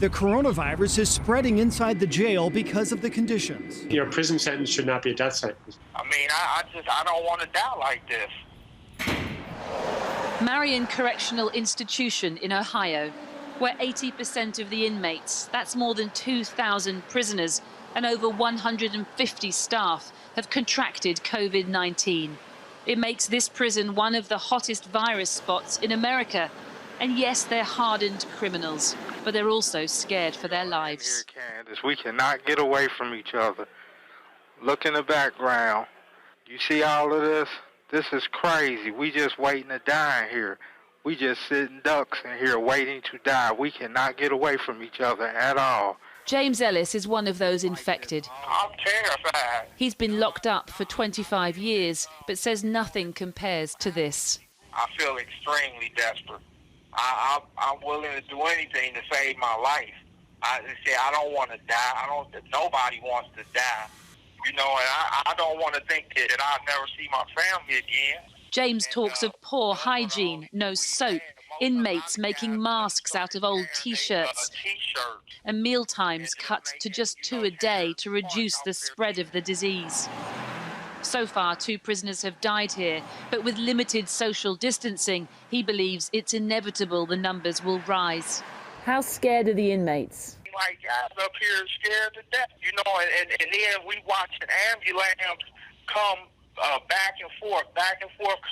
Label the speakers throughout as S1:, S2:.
S1: The coronavirus is spreading inside the jail because of the conditions.
S2: Your prison sentence should not be a death sentence.
S3: I mean, I don't want to die like this.
S4: Marion Correctional Institution in Ohio, where 80% of the inmates, that's more than 2,000 prisoners, and over 150 staff have contracted COVID-19. It makes this prison one of the hottest virus spots in America. And yes, they're hardened criminals, but they're also scared for their lives.
S5: Here, Candace, we cannot get away from each other. Look in the background. You see all of this? This is crazy. We just waiting to die in here. We just sitting ducks in here waiting to die. We cannot get away from each other at all.
S4: James Ellis is one of those infected.
S3: I'm terrified.
S4: He's been locked up for 25 years, but says nothing compares to this.
S3: I feel extremely desperate. I'm willing to do anything to save my life. I don't want to die. Nobody wants to die. You know, and I don't want to think that I'll never see my family again.
S4: James talks of poor hygiene, no soap, inmates making masks out of old T-shirts, and meal times cut to just 2 a day to reduce the spread of the disease. So far, 2 prisoners have died here, but with limited social distancing, he believes it's inevitable the numbers will rise. How scared are the inmates?
S3: Like guys up here scared to death, you know, and then we watching ambulance come back and forth,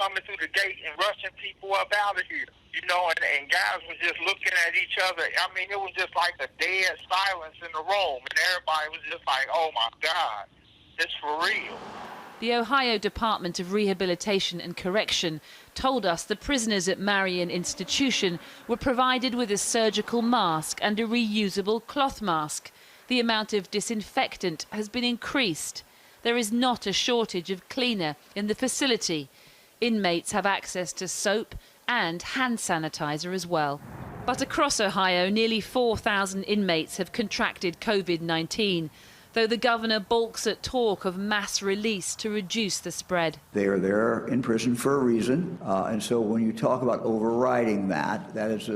S3: coming through the gate and rushing people up out of here. You know, and guys were just looking at each other. I mean, it was just like a dead silence in the room, and everybody was just like, oh my God, it's for real.
S4: The Ohio Department of Rehabilitation and Correction told us the prisoners at Marion Institution were provided with a surgical mask and a reusable cloth mask. The amount of disinfectant has been increased. There is not a shortage of cleaner in the facility. Inmates have access to soap and hand sanitizer as well. But across Ohio, nearly 4,000 inmates have contracted COVID-19. Though the governor balks at talk of mass release to reduce the spread.
S6: They are there in prison for a reason, and so when you talk about overriding that is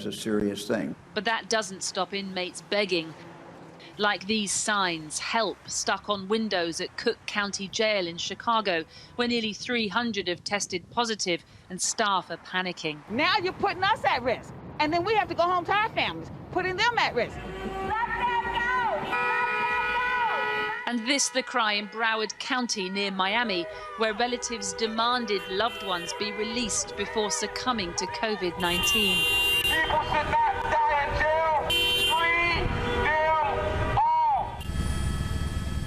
S6: a serious thing.
S4: But that doesn't stop inmates begging. Like these signs, help, stuck on windows at Cook County Jail in Chicago, where nearly 300 have tested positive and staff are panicking.
S7: Now you're putting us at risk, and then we have to go home to our families, putting them at risk.
S4: And this the cry in Broward County near Miami, where relatives demanded loved ones be released before succumbing to COVID-19.
S3: People should not die in jail. Free them all.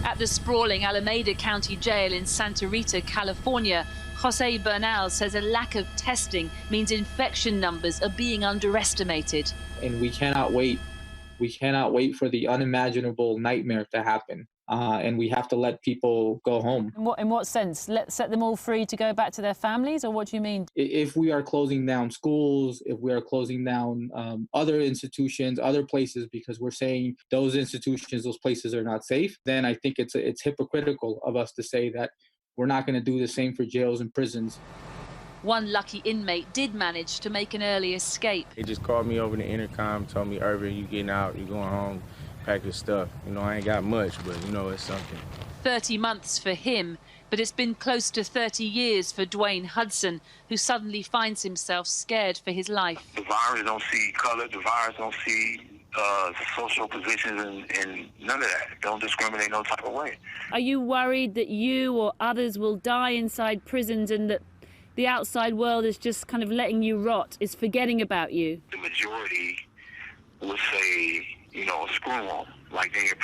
S4: At the sprawling Alameda County Jail in Santa Rita, California, Jose Bernal says a lack of testing means infection numbers are being underestimated.
S8: And we cannot wait. We cannot wait for the unimaginable nightmare to happen. And we have to let people go home.
S4: In what sense? Set them all free to go back to their families, or what do you mean?
S8: If we are closing down schools, if we are closing down other institutions, other places, because we're saying those institutions, those places are not safe, then I think it's hypocritical of us to say that we're not going to do the same for jails and prisons.
S4: One lucky inmate did manage to make an early escape.
S9: They just called me over the intercom, told me, Irvin, you getting out, you going home. Pack your stuff. You know, I ain't got much, but you know, it's something.
S4: 30 months for him, but it's been close to 30 years for Dwayne Hudson, who suddenly finds himself scared for his life.
S3: The virus don't see color, the virus don't see social positions, and none of that. Don't discriminate no type of way.
S4: Are you worried that you or others will die inside prisons and that the outside world is just kind of letting you rot, is forgetting about you?
S3: The majority would say, you know, screw them. Like they're in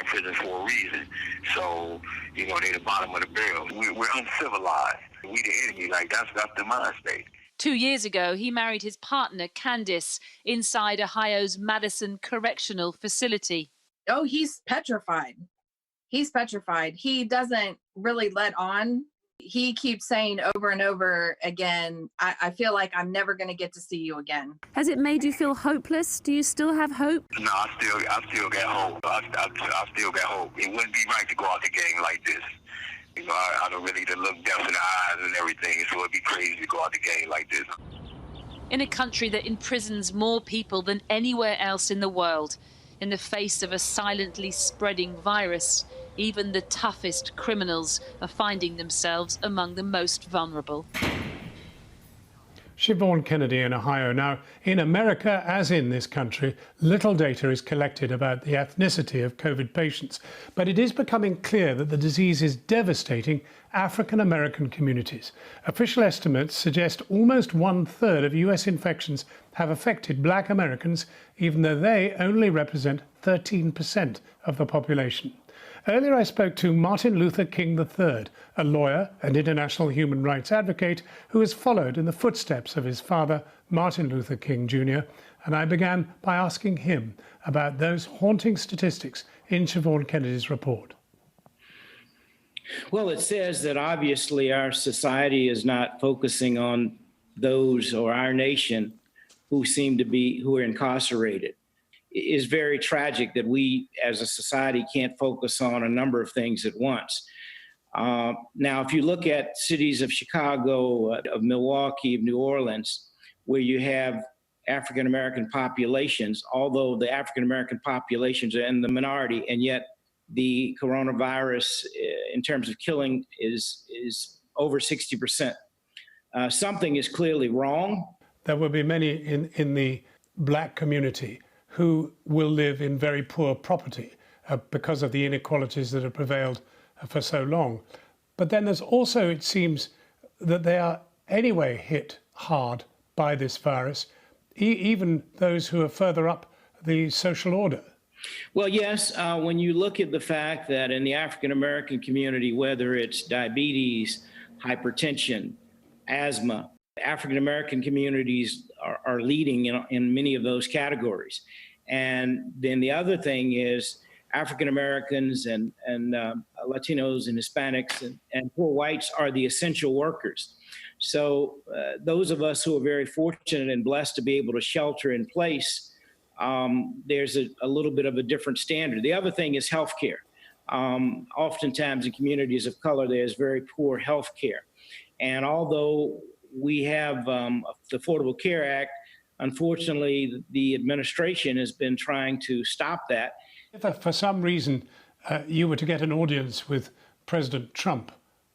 S3: prison for a reason. So, you know, they're the bottom of the barrel. We're uncivilized. We the enemy. Like that's the mind state.
S4: 2 years ago, he married his partner, Candice, inside Ohio's Madison Correctional Facility.
S10: Oh, he's petrified. He's petrified. He doesn't really let on. He keeps saying over and over again, I feel like I'm never going to get to see you again.
S4: Has it made you feel hopeless? Do you still have hope?
S3: No, I still got hope. I still got hope. It wouldn't be right to go out the game like this. You know, I don't really look death in the eyes and everything, so it'd be crazy to go out the game like this.
S4: in a country that imprisons more people than anywhere else in the world. In the face of a silently spreading virus, even the toughest criminals are finding themselves among the most vulnerable.
S11: Siobhan Kennedy in Ohio. Now, in America, as in this country, little data is collected about the ethnicity of COVID patients, but it is becoming clear that the disease is devastating African American communities. Official estimates suggest almost 1/3 of US infections have affected Black Americans, even though they only represent 13% of the population. Earlier I spoke to Martin Luther King III, a lawyer and international human rights advocate who has followed in the footsteps of his father, Martin Luther King Jr., and I began by asking him about those haunting statistics in Siobhan Kennedy's report.
S12: Well, it says that obviously our society is not focusing on those or our nation who are incarcerated. It is very tragic that we as a society can't focus on a number of things at once. Now, if you look at cities of Chicago, of Milwaukee, of New Orleans, where you have African-American populations, although the African-American populations are in the minority, and yet the coronavirus in terms of killing is over 60%. Something is clearly wrong.
S11: There will be many in the Black community who will live in very poor property because of the inequalities that have prevailed for so long. But then there's also, it seems, that they are anyway hit hard by this virus, even those who are further up the social order.
S12: Well, yes, when you look at the fact that in the African American community, whether it's diabetes, hypertension, asthma, African American communities are leading in many of those categories. And then the other thing is African Americans and Latinos and Hispanics and poor whites are the essential workers. So those of us who are very fortunate and blessed to be able to shelter in place, there's a little bit of a different standard. The other thing is healthcare. Oftentimes in communities of color, there's very poor healthcare. And although we have the Affordable Care Act, unfortunately, the administration has been trying to stop that.
S11: If for some reason you were to get an audience with President Trump,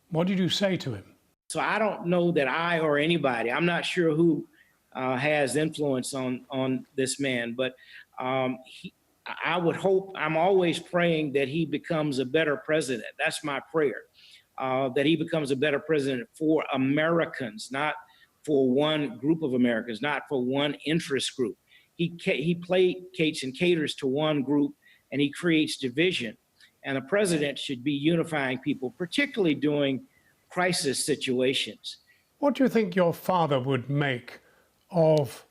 S11: what did you say to him?
S12: So I don't know that I or anybody, I'm not sure who has influence on this man, but I would hope, I'm always praying that he becomes a better president. That's my prayer, that he becomes a better president for Americans, not for one group of Americans, not for one interest group. He placates and caters to one group, and he creates division. And a president should be unifying people, particularly during crisis situations.
S11: What do you think your father would make of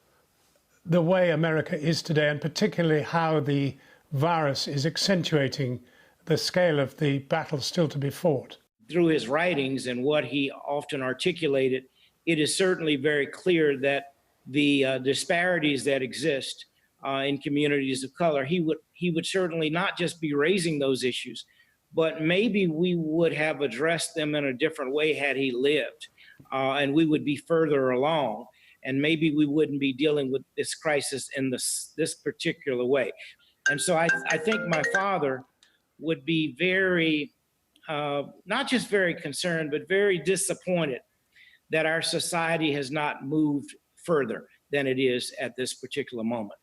S11: the way America is today, and particularly how the virus is accentuating the scale of the battle still to be fought?
S12: Through his writings and what he often articulated, it is certainly very clear that the disparities that exist in communities of color, he would certainly not just be raising those issues, but maybe we would have addressed them in a different way had he lived, and we would be further along, and maybe we wouldn't be dealing with this crisis in this particular way. And so I think my father would be very, not just very concerned, but very disappointed that our society has not moved further than it is at this particular moment.